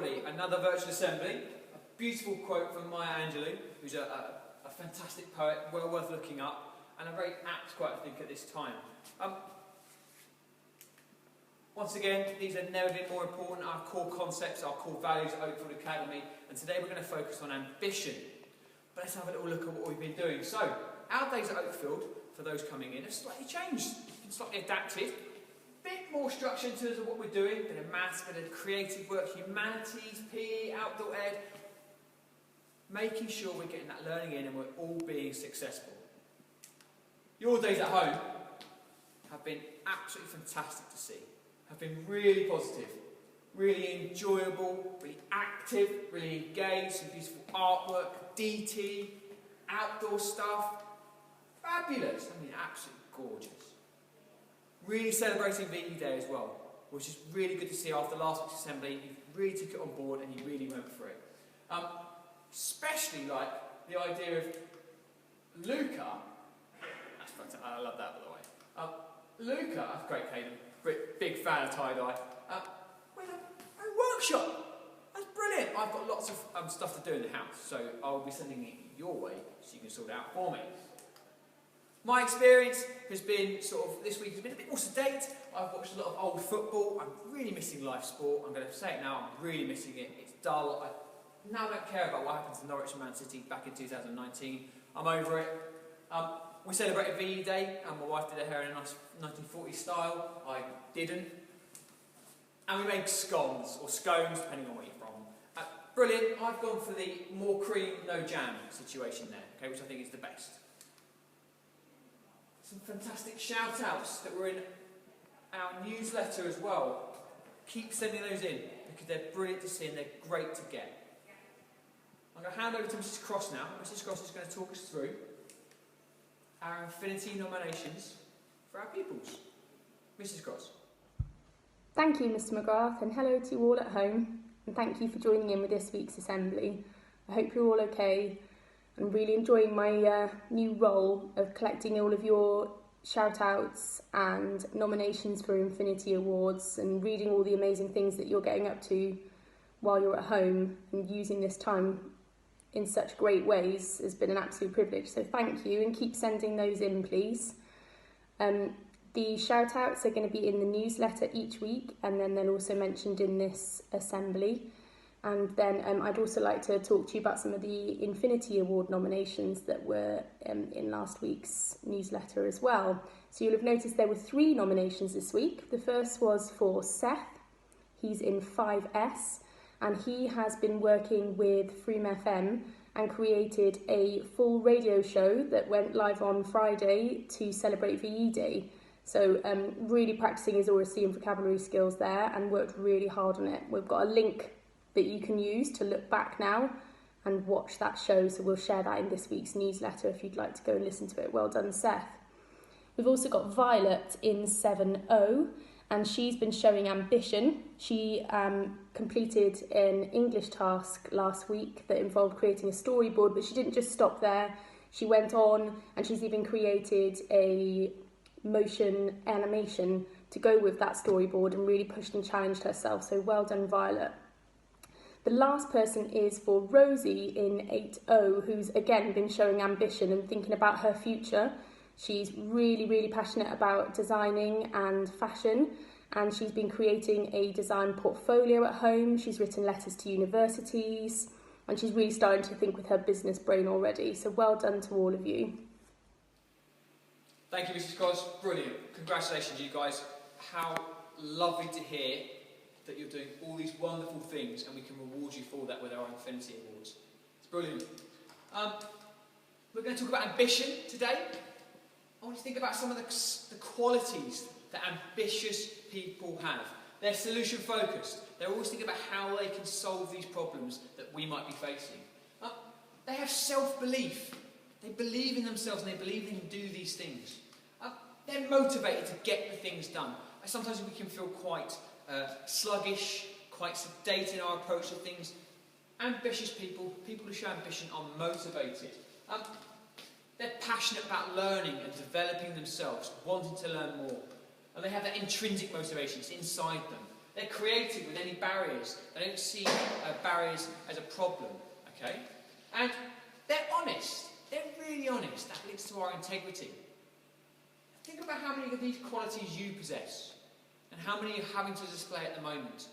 everybody, another virtual assembly. A beautiful quote from Maya Angelou, who's a fantastic poet, well worth looking up, and a very apt quote, I think, at this time. Once again, these have never been more important. Our core concepts, our core values at Oakfield Academy, and today we're going to focus on ambition. But let's have a little look at what we've been doing. So, our days at Oakfield, for those coming in, have slightly changed, slightly adapted. Bit more structure in terms of what we're doing, bit of maths, bit of creative work, humanities, PE, outdoor ed, making sure we're getting that learning in and we're all being successful. Your days at home have been absolutely fantastic to see, have been really positive, really enjoyable, really active, really engaged, some beautiful artwork, DT, outdoor stuff, fabulous, I mean absolutely gorgeous. Really celebrating VE Day as well, which is really good to see after last week's assembly. You really took it on board and you really went for it. Especially like the idea of Luca, that's fantastic, I love that by the way. Luca, that's great, Caden, big fan of tie-dye, with a workshop. That's brilliant. I've got lots of stuff to do in the house, so I'll be sending it your way so you can sort it out for me. My experience has been this week has been a bit more sedate. I've watched a lot of old football. I'm really missing live sport. I'm going to say it now, I'm really missing it. It's dull. I now don't care about what happened to Norwich and Man City back in 2019. I'm over it. We celebrated VE Day, and my wife did her hair in a nice 1940s style. I didn't. And we made scones, or scones, depending on where you're from. Brilliant. I've gone for the more cream, no jam situation there, okay, which I think is the best. Some fantastic shout-outs that were in our newsletter as well. Keep sending those in, because they're brilliant to see and they're great to get. I'm going to hand over to Mrs. Cross now. Mrs. Cross is going to talk us through our Infinity nominations for our pupils. Mrs. Cross. Thank you, Mr. McGrath, and hello to you all at home, and thank you for joining in with this week's assembly. I hope you're all okay. I'm really enjoying my new role of collecting all of your shout-outs and nominations for Infinity Awards and reading all the amazing things that you're getting up to while you're at home, and using this time in such great ways has been an absolute privilege. So thank you, and keep sending those in, please. The shout-outs are going to be in the newsletter each week, and then they're also mentioned in this assembly. And then I'd also like to talk to you about some of the Infinity Award nominations that were in last week's newsletter as well. So you'll have noticed there were 3 nominations this week. The first was for Seth. He's in 5S, and he has been working with Freem FM and created a full radio show that went live on Friday to celebrate VE Day. So really practicing his oracy and vocabulary skills there, and worked really hard on it. We've got a link that you can use to look back now and watch that show, so we'll share that in this week's newsletter if you'd like to go and listen to it. Well done, Seth. We've also got Violet in 7O, and she's been showing ambition. She completed an English task last week that involved creating a storyboard, but she didn't just stop there. She went on, and she's even created a motion animation to go with that storyboard and really pushed and challenged herself, so well done, Violet. The last person is for Rosie in 8O, who's again been showing ambition and thinking about her future. She's really, really passionate about designing and fashion, and she's been creating a design portfolio at home. She's written letters to universities, and she's really starting to think with her business brain already. So well done to all of you. Thank you, Mrs. Cross. Brilliant. Congratulations, you guys. How lovely to hear that you're doing all these wonderful things, and we can reward you for that with our Infinity Awards. It's brilliant. We're going to talk about ambition today. I want you to think about some of the qualities that ambitious people have. They're solution focused. They're always thinking about how they can solve these problems that we might be facing. They have self-belief. They believe in themselves and they believe they can do these things. They're motivated to get the things done. Sometimes we can feel quite sluggish, quite sedate in our approach to things. Ambitious people, people who show ambition, are motivated. They're passionate about learning and developing themselves, wanting to learn more. And they have that intrinsic motivation, it's inside them. They're creative with any barriers. They don't see barriers as a problem, okay? And they're honest. They're really honest. That leads to our integrity. Think about how many of these qualities you possess and how many you're having to display at the moment,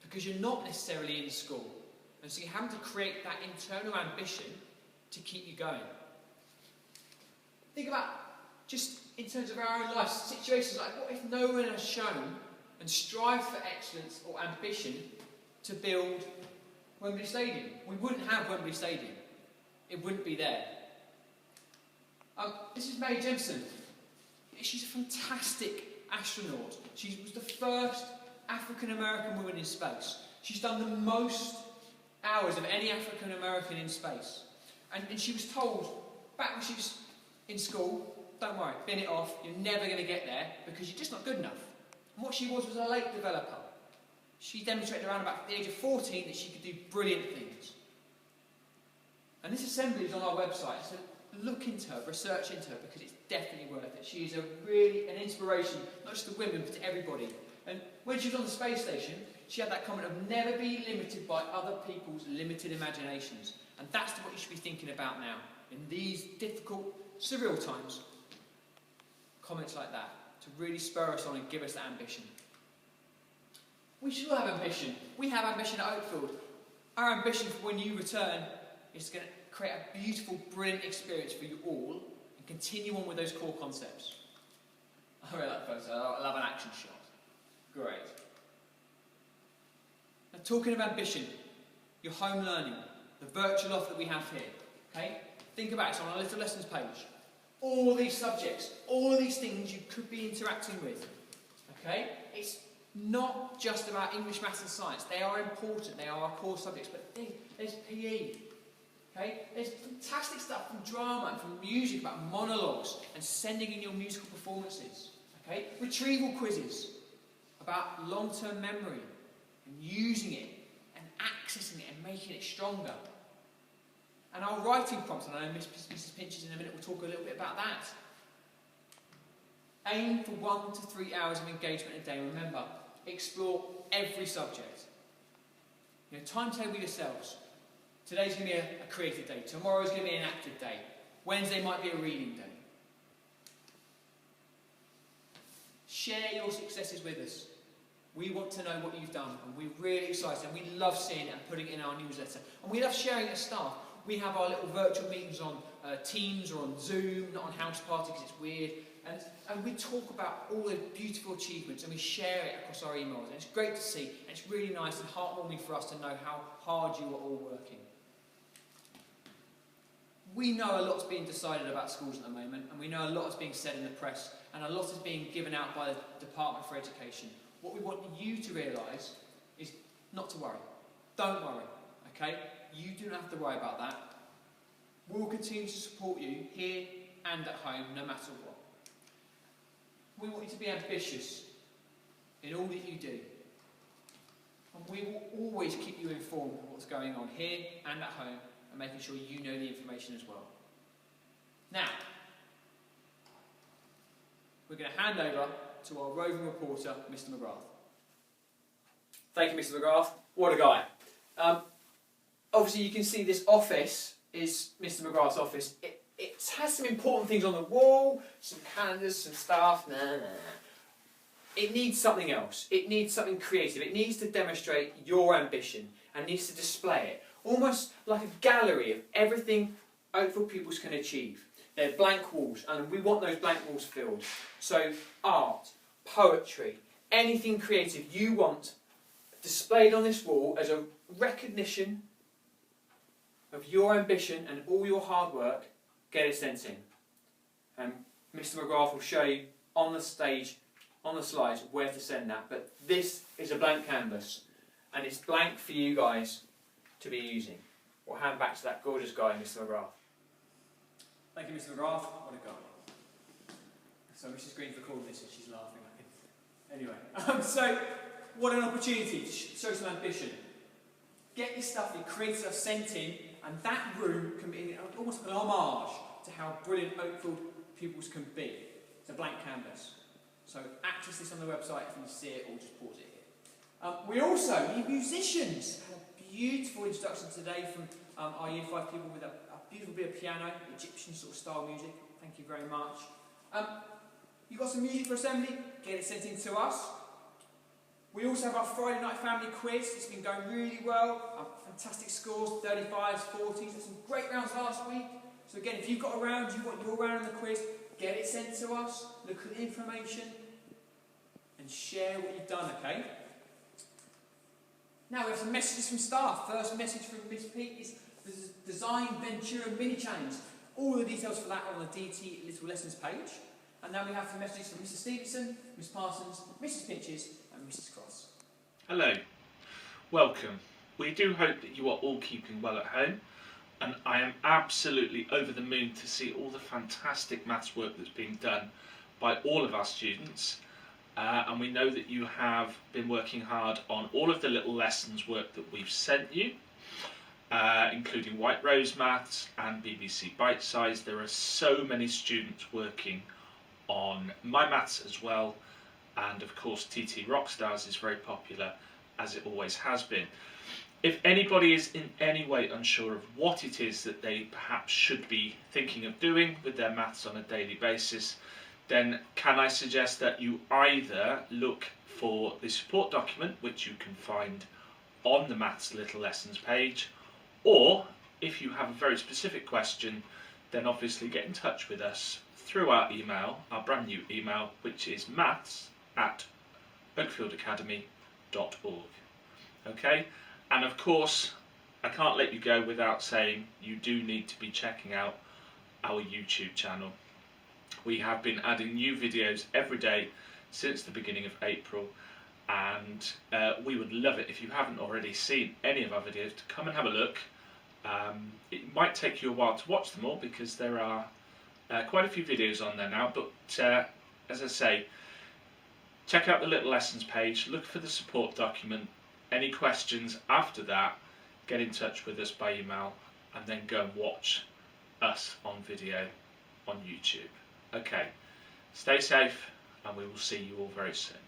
because you're not necessarily in school. And so you're having to create that internal ambition to keep you going. Think about, just in terms of our own life, situations like, what if no one has shown and strived for excellence or ambition to build Wembley Stadium? We wouldn't have Wembley Stadium. It wouldn't be there. This is Mae Jemison. She's a fantastic astronaut. She was the first African American woman in space. She's done the most hours of any African American in space. And she was told, back when she was in school, don't worry, bin it off, you're never going to get there because you're just not good enough. And what she was a late developer. She demonstrated around about the age of 14 that she could do brilliant things. And this assembly is on our website, so look into her, research into her, because it's definitely worth it. She is an inspiration, not just to women, but to everybody. And when she was on the space station, she had that comment of never be limited by other people's limited imaginations. And that's what you should be thinking about now. In these difficult, surreal times, comments like that, to really spur us on and give us that ambition. We should all have ambition. We have ambition at Oakfield. Our ambition for when you return is going to create a beautiful, brilliant experience for you all and continue on with those core concepts. I really like photos. I love an action shot. Great. Now, talking of ambition, your home learning, the virtual offer that we have here, okay? Think about it, it's on our little lessons page. All these subjects, all of these things you could be interacting with, okay? It's not just about English, maths and science. They are important, they are our core subjects, but there's PE, okay? There's fantastic stuff from drama and from music about monologues and sending in your musical performances, okay? Retrieval quizzes about long-term memory and using it and accessing it and making it stronger. And our writing prompts, and I know Mrs. Pinches in a minute will talk a little bit about that. Aim for 1 to 3 hours of engagement a day. Remember, explore every subject. You know, timetable yourselves. Today's going to be a creative day. Tomorrow's going to be an active day. Wednesday might be a reading day. Share your successes with us. We want to know what you've done, and we're really excited, and we love seeing it and putting it in our newsletter. And we love sharing it as staff. We have our little virtual meetings on Teams or on Zoom, not on House Party because it's weird. And we talk about all the beautiful achievements and we share it across our emails. And it's great to see, and it's really nice and heartwarming for us to know how hard you are all working. We know a lot's being decided about schools at the moment, and we know a lot is being said in the press, and a lot is being given out by the Department for Education. What we want you to realise is not to worry. Don't worry, okay? You do not have to worry about that. We will continue to support you here and at home, no matter what. We want you to be ambitious in all that you do. And we will always keep you informed of what's going on here and at home, and making sure you know the information as well. Now, we're going to hand over to our roving reporter, Mr. McGrath. Thank you, Mr. McGrath. What a guy. Obviously, you can see this office is Mr. McGrath's office. It has some important things on the wall, some calendars, some stuff. It needs something else. It needs something creative. It needs to demonstrate your ambition and needs to display it. Almost like a gallery of everything Oakfield pupils can achieve. They're blank walls, and we want those blank walls filled. So art, poetry, anything creative you want displayed on this wall as a recognition of your ambition and all your hard work, get it sent in. And Mr. McGrath will show you on the stage, on the slides, where to send that. But this is a blank canvas, and it's blank for you guys to be using. We'll hand back to that gorgeous guy, Mr. McGrath. Thank you, Mr. McGrath. What a guy. So Mrs. Green's recording this and she's laughing at him. Anyway, so what an opportunity to show some ambition. Get your stuff, your creative stuff sent in, and that room can be almost an homage to how brilliant Oakfield pupils can be. It's a blank canvas. So access this on the website if you see it, or just pause it here. We also need musicians. Had a beautiful introduction today from our Year 5 people with a beautiful bit of piano, Egyptian sort of style music. Thank you very much. You got some music for assembly? Get it sent in to us. We also have our Friday night family quiz. It's been going really well. Fantastic scores, 35s, 40s. There's some great rounds last week. So again, if you've got a round, you want your round in the quiz, get it sent to us, look at the information, and share what you've done, okay? Now we have some messages from staff. First message from Miss Pete is the Design Ventura Mini Challenge. All the details for that are on the DT Little Lessons page. And now we have some messages from Mrs. Stevenson, Miss Parsons, Mrs. Pinches, and Mrs. Cross. Hello, welcome. We do hope that you are all keeping well at home, and I am absolutely over the moon to see all the fantastic maths work that's being done by all of our students. And we know that you have been working hard on all of the little lessons work that we've sent you, including White Rose Maths and BBC Bite Size. There are so many students working on My Maths as well, and of course TT Rockstars is very popular, as it always has been. If anybody is in any way unsure of what it is that they perhaps should be thinking of doing with their maths on a daily basis, then can I suggest that you either look for the support document, which you can find on the Maths Little Lessons page, or if you have a very specific question, then obviously get in touch with us through our email, our brand new email, which is maths@oakfieldacademy.org. Okay? And of course, I can't let you go without saying you do need to be checking out our YouTube channel. We have been adding new videos every day since the beginning of April, and we would love it if you haven't already seen any of our videos to come and have a look. It might take you a while to watch them all because there are quite a few videos on there now, but as I say, check out the Little Lessons page, look for the support document. Any questions after that, get in touch with us by email, and then go and watch us on video on YouTube. Okay, stay safe, and we will see you all very soon.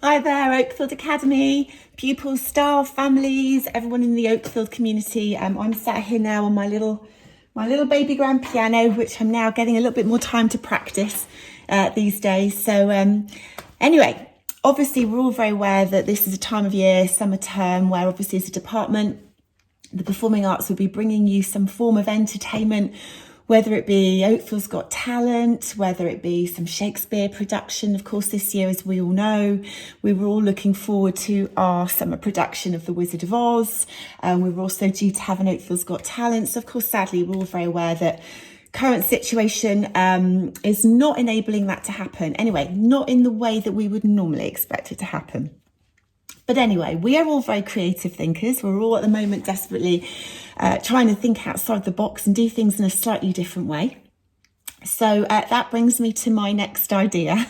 Hi there, Oakfield Academy, pupils, staff, families, everyone in the Oakfield community. I'm sat here now on my little baby grand piano, which I'm now getting a little bit more time to practice these days. So anyway, obviously we're all very aware that this is a time of year, summer term, where obviously as a department, the Performing Arts will be bringing you some form of entertainment, whether it be Oakfield's Got Talent, whether it be some Shakespeare production. Of course, this year, as we all know, we were all looking forward to our summer production of The Wizard of Oz. We were also due to have an Oakfield's Got Talent. So, of course, sadly, we're all very aware that current situation is not enabling that to happen. Anyway, not in the way that we would normally expect it to happen. But anyway, we are all very creative thinkers. We're all at the moment desperately trying to think outside the box and do things in a slightly different way. So that brings me to my next idea.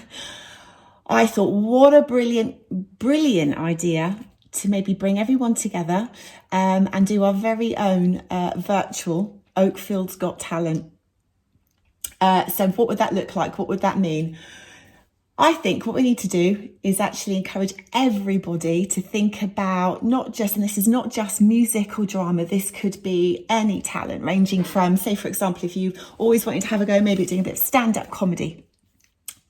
I thought, what a brilliant idea to maybe bring everyone together and do our very own virtual Oakfield's Got Talent. So what would that look like? What would that mean? I think what we need to do is actually encourage everybody to think about not just, and this is not just music or drama, this could be any talent, ranging from, say, for example, if you always wanted to have a go, maybe doing a bit of stand-up comedy,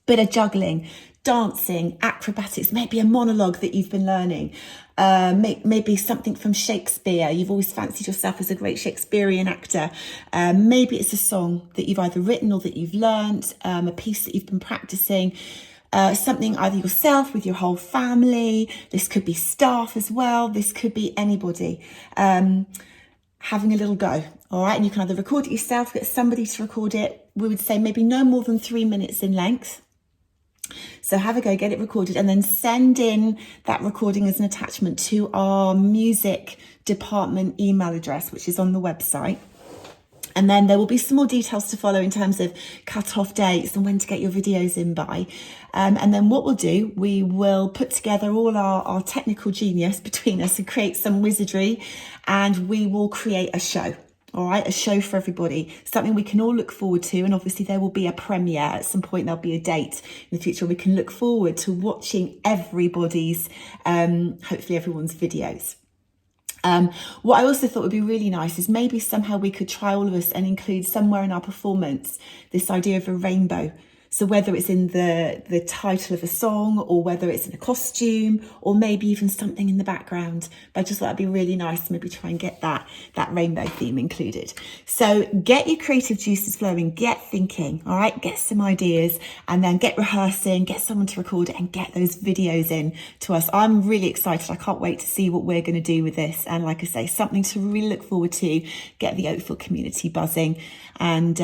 bit of juggling, dancing, acrobatics, maybe a monologue that you've been learning, maybe something from Shakespeare. You've always fancied yourself as a great Shakespearean actor. Maybe it's a song that you've either written or that you've learnt, a piece that you've been practicing. Something either yourself with your whole family. This could be staff as well. This could be anybody having a little go. All right. And you can either record it yourself, get somebody to record it. We would say maybe no more than 3 minutes in length. So have a go, get it recorded, and then send in that recording as an attachment to our music department email address, which is on the website. And then there will be some more details to follow in terms of cut-off dates and when to get your videos in by. And then what we'll do, we will put together all our technical genius between us and create some wizardry, and we will create a show. All right, a show for everybody, something we can all look forward to. And obviously there will be a premiere at some point. There'll be a date in the future. We can look forward to watching everybody's, hopefully everyone's videos. What I also thought would be really nice is maybe somehow we could try all of us and include somewhere in our performance this idea of a rainbow. So whether it's in the title of a song, or whether it's in a costume, or maybe even something in the background. But I just thought it'd be really nice to maybe try and get that rainbow theme included. So get your creative juices flowing, get thinking, all right? Get some ideas, and then get rehearsing, get someone to record it, and get those videos in to us. I'm really excited. I can't wait to see what we're going to do with this. And like I say, something to really look forward to, get the Oakfield community buzzing. And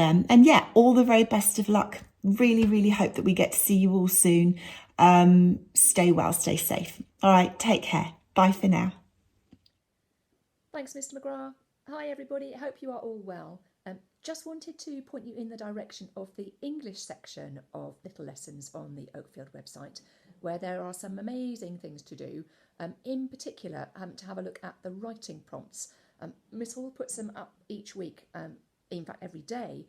yeah, all the very best of luck. Really, really hope that we get to see you all soon. Stay well, stay safe. All right, take care. Bye for now. Thanks, Mr. McGrath. Hi, everybody. I hope you are all well. Just wanted to point you in the direction of the English section of Little Lessons on the Oakfield website, where there are some amazing things to do. In particular, to have a look at the writing prompts. Miss Hall puts them up each week, in fact every day,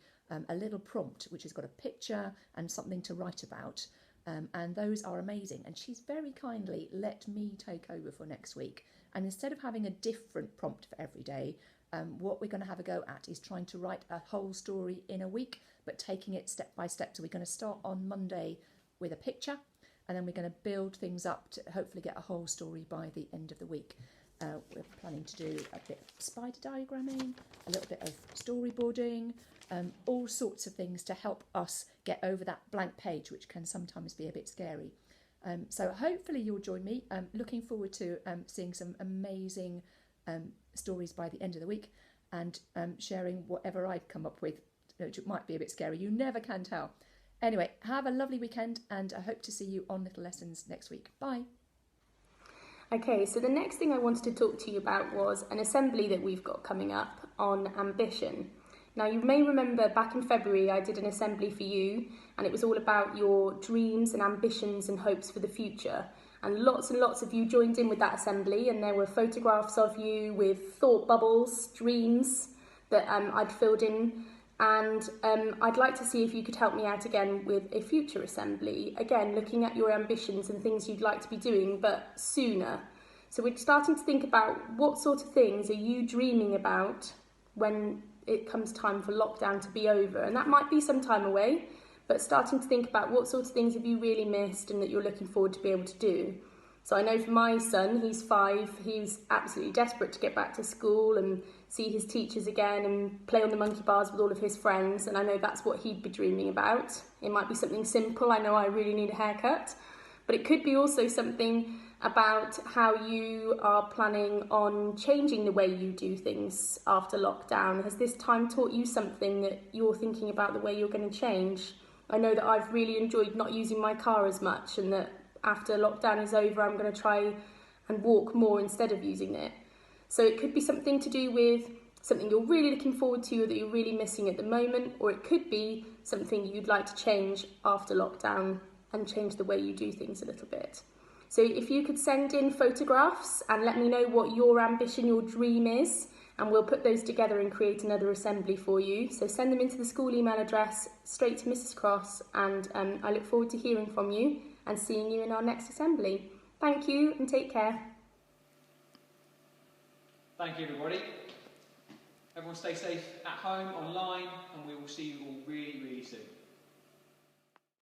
a little prompt which has got a picture and something to write about, and those are amazing. And she's very kindly let me take over for next week, and instead of having a different prompt for every day, what we're going to have a go at is trying to write a whole story in a week, but taking it step by step. So we're going to start on Monday with a picture, and then we're going to build things up to hopefully get a whole story by the end of the week. We're planning to do a bit of spider diagramming, a little bit of storyboarding, all sorts of things to help us get over that blank page, which can sometimes be a bit scary. So hopefully you'll join me. Looking forward to seeing some amazing stories by the end of the week, and sharing whatever I've come up with, which might be a bit scary. You never can tell. Anyway, have a lovely weekend, and I hope to see you on Little Lessons next week. Bye. Okay, so the next thing I wanted to talk to you about was an assembly that we've got coming up on ambition. Now, you may remember back in February I did an assembly for you, and it was all about your dreams and ambitions and hopes for the future. And lots of you joined in with that assembly, and there were photographs of you with thought bubbles, dreams that I'd filled in. And I'd like to see if you could help me out again with a future assembly, again looking at your ambitions and things you'd like to be doing, but sooner. So we're starting to think about what sort of things are you dreaming about when it comes time for lockdown to be over. And that might be some time away, but starting to think about what sort of things have you really missed and that you're looking forward to be able to do. So I know for my son, he's 5, he's absolutely desperate to get back to school and see his teachers again and play on the monkey bars with all of his friends, and I know that's what he'd be dreaming about. It might be something simple. I know I really need a haircut, but it could be also something about how you are planning on changing the way you do things after lockdown. Has this time taught you something that you're thinking about the way you're going to change? I know that I've really enjoyed not using my car as much, and that after lockdown is over, I'm going to try and walk more instead of using it. So it could be something to do with something you're really looking forward to or that you're really missing at the moment, or it could be something you'd like to change after lockdown and change the way you do things a little bit. So if you could send in photographs and let me know what your ambition, your dream is, and we'll put those together and create another assembly for you. So send them into the school email address straight to Mrs. Cross, and I look forward to hearing from you and seeing you in our next assembly. Thank you and take care. Thank you, everybody. Everyone stay safe at home, online, and we will see you all really, really soon.